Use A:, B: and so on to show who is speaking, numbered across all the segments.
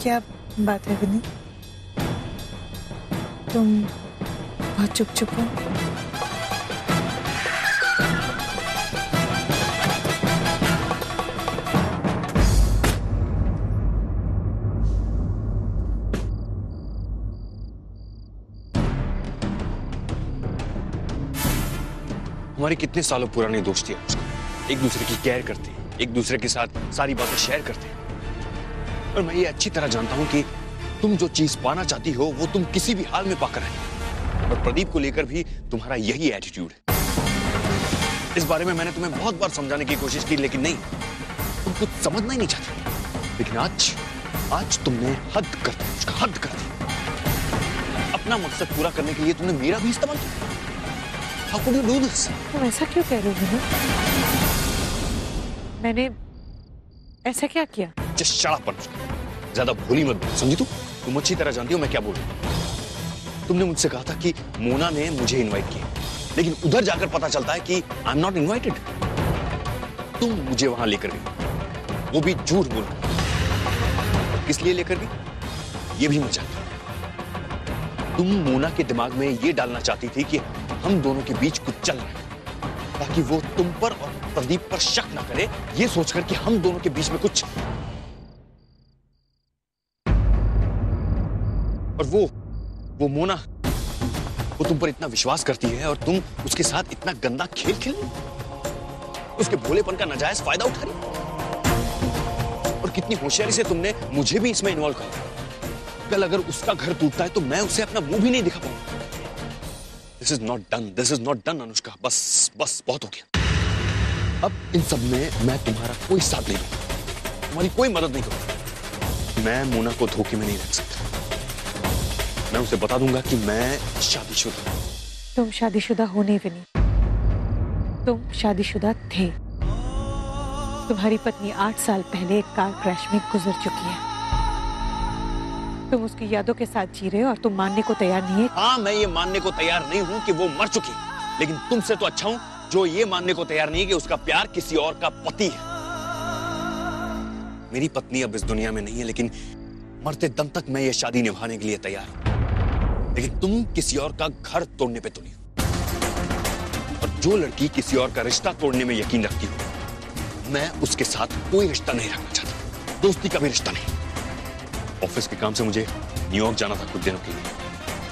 A: क्या बात है विनी? तुम बहुत चुप हो।
B: हमारी कितने सालों पुरानी दोस्ती है उसका, एक दूसरे की केयर करते हैं, एक दूसरे के साथ सारी बातें शेयर करते हैं। और मैं ये अच्छी तरह जानता हूं कि तुम जो चीज पाना चाहती हो वो तुम किसी भी हाल में पाकर आए। और प्रदीप को लेकर भी तुम्हारा यही एटीट्यूड है। इस बारे में मैंने तुम्हें बहुत बार समझाने की कोशिश की, लेकिन नहीं, तुम कुछ समझना ही नहीं चाहते। लेकिन आज तुमने हद कर दी, उसका हद कर दी। अपना मकसद पूरा करने के लिए तुमने मेरा भी इस्तेमाल किया। How could you do this?
A: तुम ऐसा क्यों कह रहे हो? मैंने ऐसा क्या किया?
B: Just shut up, Anushka. ज्यादा भोली मत बनो, समझी तुम अच्छी तरह जानती हो मैं क्या बोल रहा हूं। तुमने मुझसे कहा था कि मोना ने मुझे इनवाइट किया, लेकिन उधर जाकर पता चलता है कि आई एम नॉट इनवाइटेड। तुम मुझे वहां लेकर गई, वो भी झूठ बोल। किस लिए लेकर गई ये भी मैं जानता हूं। तुम मोना के दिमाग में ये डालना चाहती थी कि हम दोनों के बीच कुछ चल रहा है, ताकि वो तुम पर और प्रदीप पर शक ना करे, ये सोचकर कि हम दोनों के बीच में कुछ। और वो मोना, वो तुम पर इतना विश्वास करती है और तुम उसके साथ इतना गंदा खेल खेल रही, उसके भोलेपन का नाजायज फायदा उठा रही। और कितनी होशियारी से तुमने मुझे भी इसमें इन्वॉल्व कर दिया। कल अगर उसका घर टूटता है तो मैं उसे अपना मुंह भी नहीं दिखा पाऊंगा। This is not done, Anushka. बस बहुत हो गया। अब इन सब में मैं तुम्हारा कोई साथ नहीं दूंगा, तुम्हारी कोई मदद नहीं करूंगा। मैं मोना को धोखे में नहीं रख सकता। मैं उसे बता दूंगा कि मैं शादीशुदा हूं।
A: तुम शादीशुदा हो नहीं विनी, तुम शादीशुदा थे। तुम्हारी पत्नी 8 साल पहले एक कार क्रैश में गुजर चुकी है। तुम उसकी यादों के साथ जी रहे हो और तुम मानने को तैयार नहीं है।
B: हाँ, मैं ये मानने को तैयार नहीं हूं कि वो मर चुकी, लेकिन तुमसे तो अच्छा हूं जो ये मानने को तैयार नहीं है कि उसका प्यार किसी और का पति है। मेरी पत्नी अब इस दुनिया में नहीं है, लेकिन मरते दम तक मैं ये शादी निभाने के लिए तैयार हूं। लेकिन तुम किसी और का घर तोड़ने पे तुली हो। और जो लड़की किसी और का रिश्ता तोड़ने में यकीन रखती हो, मैं उसके साथ कोई रिश्ता नहीं रखना चाहता, दोस्ती का भी रिश्ता नहीं। ऑफिस के काम से मुझे न्यूयॉर्क जाना था कुछ दिनों के लिए,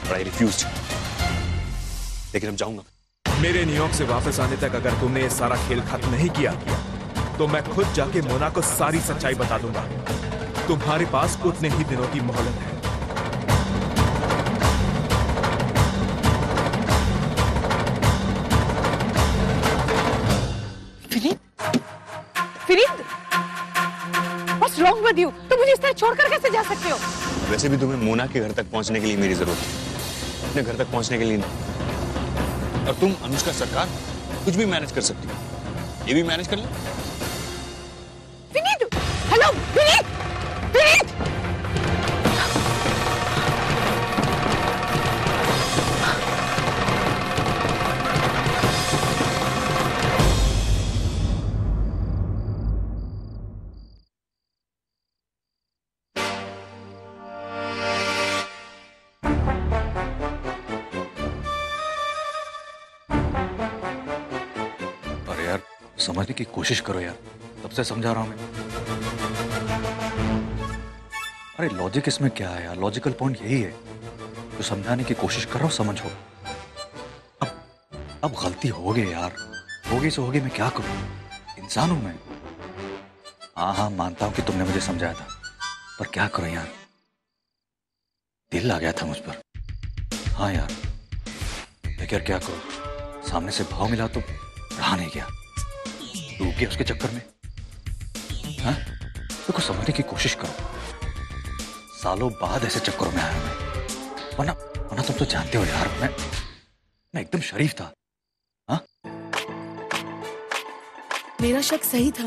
B: but I refused। लेकिन अब जाऊंगा।
C: मेरे न्यूयॉर्क से वापस आने तक अगर तुमने ये सारा खेल खत्म नहीं किया तो मैं खुद जाके मोना को सारी सच्चाई बता दूंगा। तुम्हारे पास उतने ही दिनों की मोहलत है।
A: What's wrong with you? तुम मुझे इस तरह छोड़कर कैसे जा सकते हो?
B: वैसे भी तुम्हें मोना के घर तक पहुंचने के लिए मेरी जरूरत है, अपने घर तक पहुंचने के लिए नहीं। और तुम अनुष्का सरकार कुछ भी मैनेज कर सकती हो, ये भी मैनेज कर ले।
A: विनीत, हेलो विनीत, विनीत।
D: समझने की कोशिश करो यार, तब से समझा रहा हूं मैं। अरे लॉजिक इसमें क्या है यार, लॉजिकल पॉइंट यही है जो समझाने की कोशिश कर रहा हूं, समझो। अब गलती हो गई यार, हो गई सो हो गई, मैं क्या करूं, इंसान हूं मैं। हाँ मानता हूं कि तुमने मुझे समझाया था, पर क्या करूं यार, दिल आ गया था मुझ पर। हाँ यार, लेकिन क्या करूं, सामने से भाव मिला तो रहा नहीं गया, डूब गया उसके चक्कर में। हाँ, तो कुछ समझने की कोशिश करो। सालों बाद ऐसे चक्करों में आया मैं, वरना तुम तो जानते हो यार, मैं एकदम शरीफ था। हाँ,
E: मेरा शक सही था।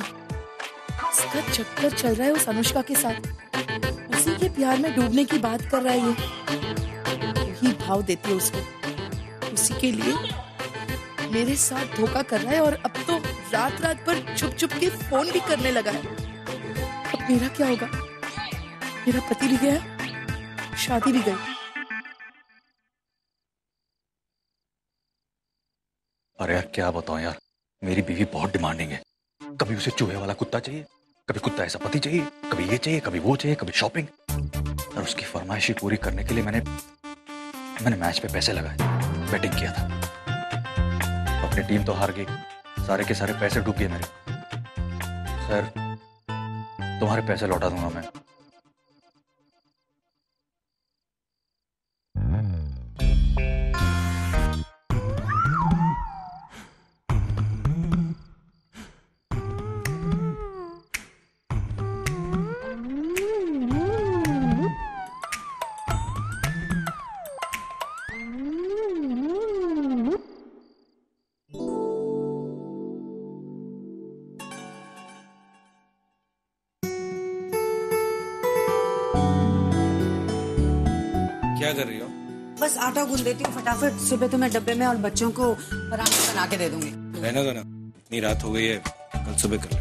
E: इसका चक्कर चल रहा है उस अनुष्का के साथ, उसी के प्यार में डूबने की बात कर रहा है ये। यही भाव देती है उसको, उसी के लिए मेरे साथ धोखा कर रहा है, और अब तो रात रात भर छुप छुप के फोन भी करने लगा है। अब मेरा क्या होगा? मेरा पति भी गया, शादी भी गई।
D: अरे यार क्या बताऊं यार, मेरी बीवी बहुत डिमांडिंग है। कभी उसे चूहे वाला कुत्ता चाहिए, कभी कुत्ता ऐसा पति चाहिए, कभी ये चाहिए, कभी वो चाहिए, कभी शॉपिंग। और उसकी फरमाइशी पूरी करने के लिए मैंने मैच पे पैसे लगाए, बैटिंग किया था। अपनी टीम तो हार गई, सारे के सारे पैसे डूब गए मेरे। सर तुम्हारे पैसे लौटा दूंगा मैं।
F: क्या कर रही हो?
G: बस आटा गूंद देती हूँ फटाफट, सुबह तो मैं डब्बे में और बच्चों को पराठे बना के दे दूंगी।
F: रहने दो ना, इतनी रात हो गई है, कल सुबह कर ले।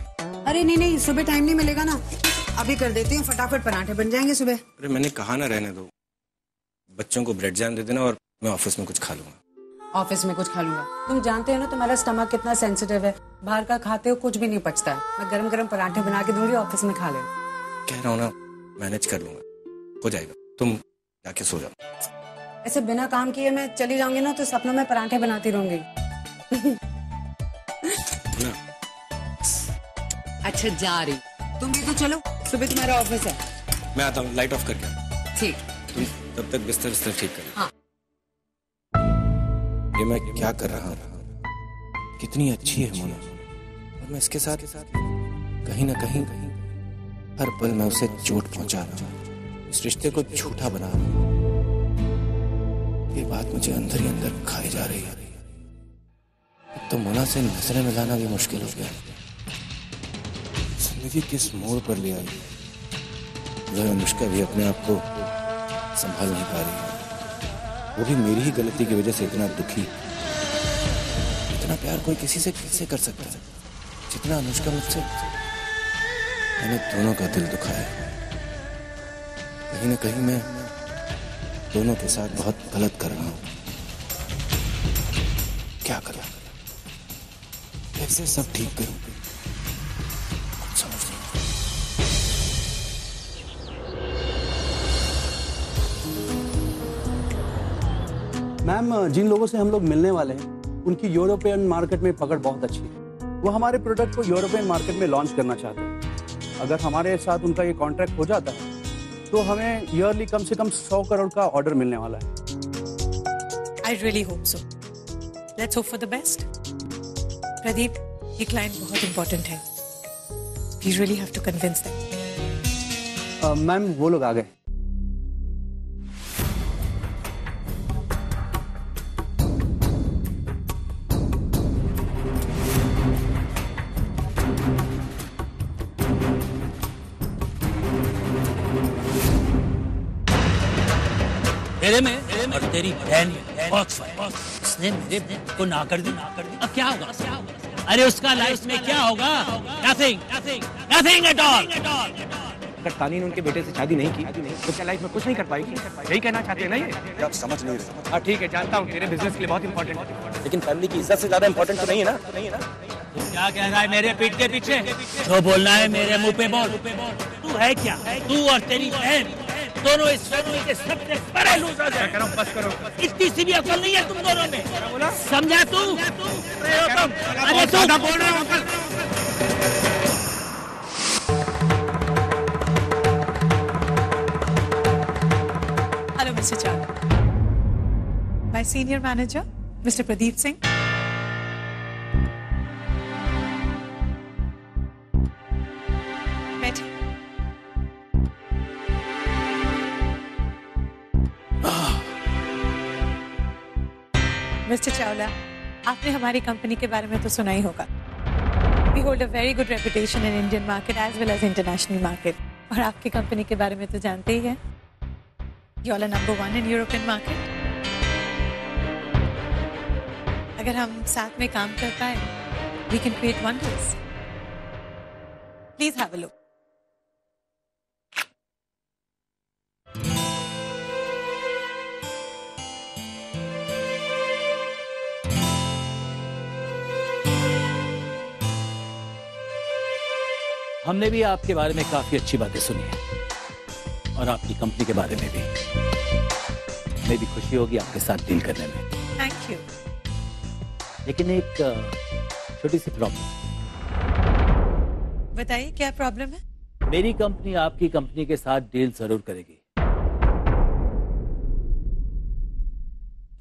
G: अरे नहीं नहीं, सुबह टाइम नहीं मिलेगा ना, अभी कर देती हूँ, फटाफट पराठे बन जाएंगे सुबह।
F: अरे मैंने कहा ना रहने दो, बच्चों को ब्रेड जैम दे देना और मैं ऑफिस में कुछ खा लूंगा।
G: ऑफिस में कुछ खा लूंगा? तुम जानते हो ना तुम्हारा स्टमक कितना सेंसिटिव है, बाहर का खाते हो कुछ भी नहीं पचता है। मैं गरम गरम पराठे बना के दूंगी, ऑफिस में खा लेना।
F: कह रहा हूँ ना, मैनेज कर लूंगा, हो जाएगा, तुम जाके सो जाओ।
G: ऐसे बिना काम किए मैं चली जाऊंगी ना तो सपनों में पराठे बनाती रहूंगी।
F: ना
G: अच्छा जा रही, तुम भी तो चलो, सुबह तुम्हारा ऑफिस है।
F: मैं आता हूँ, लाइट ऑफ करके।
G: ठीक।
F: तुम तब तक बिस्तर ठीक कर।
G: हाँ।
F: ये मैं क्या कर रहा हूँ? कितनी अच्छी है मोना, और मैं इसके साथ कहीं ना कहीं हर पल मैं उसे चोट पहुंचा रहा हूँ, इस रिश्ते को झूठा बना रहा हूँ। ये बात मुझे अंदर ही अंदर खाई जा रही है। अब तो मोना से नजरें मिलाना भी मुश्किल हो गया। जिंदगी किस मोड़ पर ले आई, वह अनुष्का भी अपने आप को संभाल नहीं पा रही है। वो भी मेरी ही गलती की वजह से इतना दुखी। इतना प्यार कोई किसी से कैसे कर सकता है जितना अनुष्का मुझसे। मैंने दोनों का दिल दुखाया। कहीं ना कहीं मैं दोनों के साथ बहुत गलत कर रहा हूं। क्या करूं, कैसे सब ठीक करूं, कुछ समझ नहीं।
H: मैम, जिन लोगों से हम लोग मिलने वाले हैं उनकी यूरोपियन मार्केट में पकड़ बहुत अच्छी है। वो हमारे प्रोडक्ट को यूरोपियन मार्केट में लॉन्च करना चाहते हैं। अगर हमारे साथ उनका ये कॉन्ट्रैक्ट हो जाता है तो हमें ईयरली कम से कम 100 करोड़ का ऑर्डर मिलने वाला है।
A: I really hope so. Let's hope for the best. Pradeep, ये क्लाइंट बहुत इम्पोर्टेंट है। We really have to convince them.
H: Ma'am, वो लोग आ गए।
I: तेरे में और तेरी बहन में बहुत फर्क। उसने मेरे को ना कर दी। अब क्या होगा? अरे उसका लाइफ में क्या होगा? Nothing at all.
J: अगर तानी ने उनके बेटे से शादी नहीं की तो क्या लाइफ में कुछ नहीं कर पाएगी? यही कहना चाहते हैं ना ये?
B: आप समझ नहीं रहे।
J: हाँ ठीक है, जानता हूँ तेरे बिजनेस के लिए बहुत इंपॉर्टेंट है,
F: लेकिन फैमिली की इज्जत से ज्यादा इंपॉर्टेंट तो नहीं है ना?
I: तू क्या कह रहा है मेरे पीठ के पीछे? जो बोलना है मेरे मुंह पे बोल। तू है क्या? तू और तेरी बहन दोनों इस फैमिली के सबसे बड़े लूजर हैं।
J: करो बस करो।
I: इतनी सी भी अकल नहीं है तुम दोनों में, समझा तू? अरे तू बोल रहे हो uncle.
A: Hello, Mr. Chawla. My senior manager, Mr. Pradeep Singh. बैठिए। मिस्टर चावला, आपने हमारी कंपनी के बारे में तो सुना ही होगा। We hold a very good reputation in Indian market as well as international market. और आपकी कंपनी के बारे में तो जानते ही हैं। You all are number 1 in European market. अगर हम साथ में काम कर पाए, we can create wonders. Please have a look.
I: हमने भी आपके बारे में काफी अच्छी बातें सुनी है और आपकी कंपनी के बारे में भी। हमें भी खुशी होगी आपके साथ डील करने में।
A: Thank you.
I: लेकिन एक छोटी सी प्रॉब्लम।
A: बताइए क्या प्रॉब्लम है?
I: मेरी कंपनी आपकी कंपनी के साथ डील जरूर करेगी,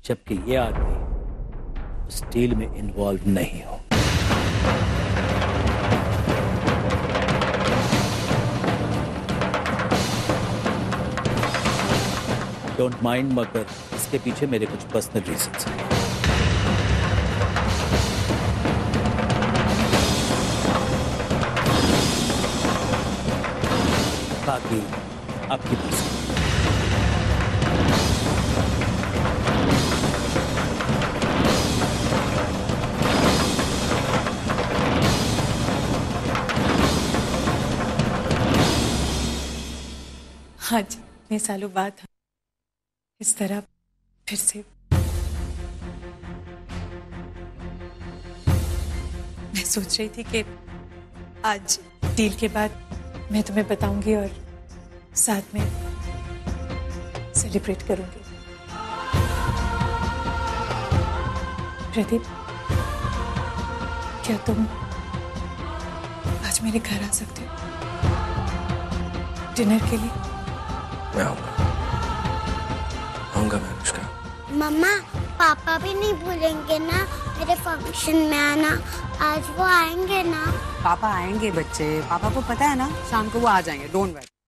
I: जबकि ये आदमी उस डील में इन्वॉल्व नहीं हो। डोंट माइंड, मगर इसके पीछे मेरे कुछ पर्सनल रीजंस हैं। बाकी आपकी मर्जी।
A: हाँ जी, इतने सालों बाद इस तरह फिर से। मैं सोच रही थी कि आज डील के बाद मैं तुम्हें बताऊंगी और साथ में सेलिब्रेट करूंगी। प्रदीप, क्या तुम आज मेरे घर आ सकते हो डिनर के लिए?
F: मैं आऊंगा मैं अनुष्का।
K: मम्मा, पापा भी नहीं भूलेंगे ना मेरे फंक्शन में आना? आज वो आएंगे ना?
G: पापा आएंगे बच्चे, पापा को पता है ना, शाम को वो आ जाएंगे, डोंट वरी।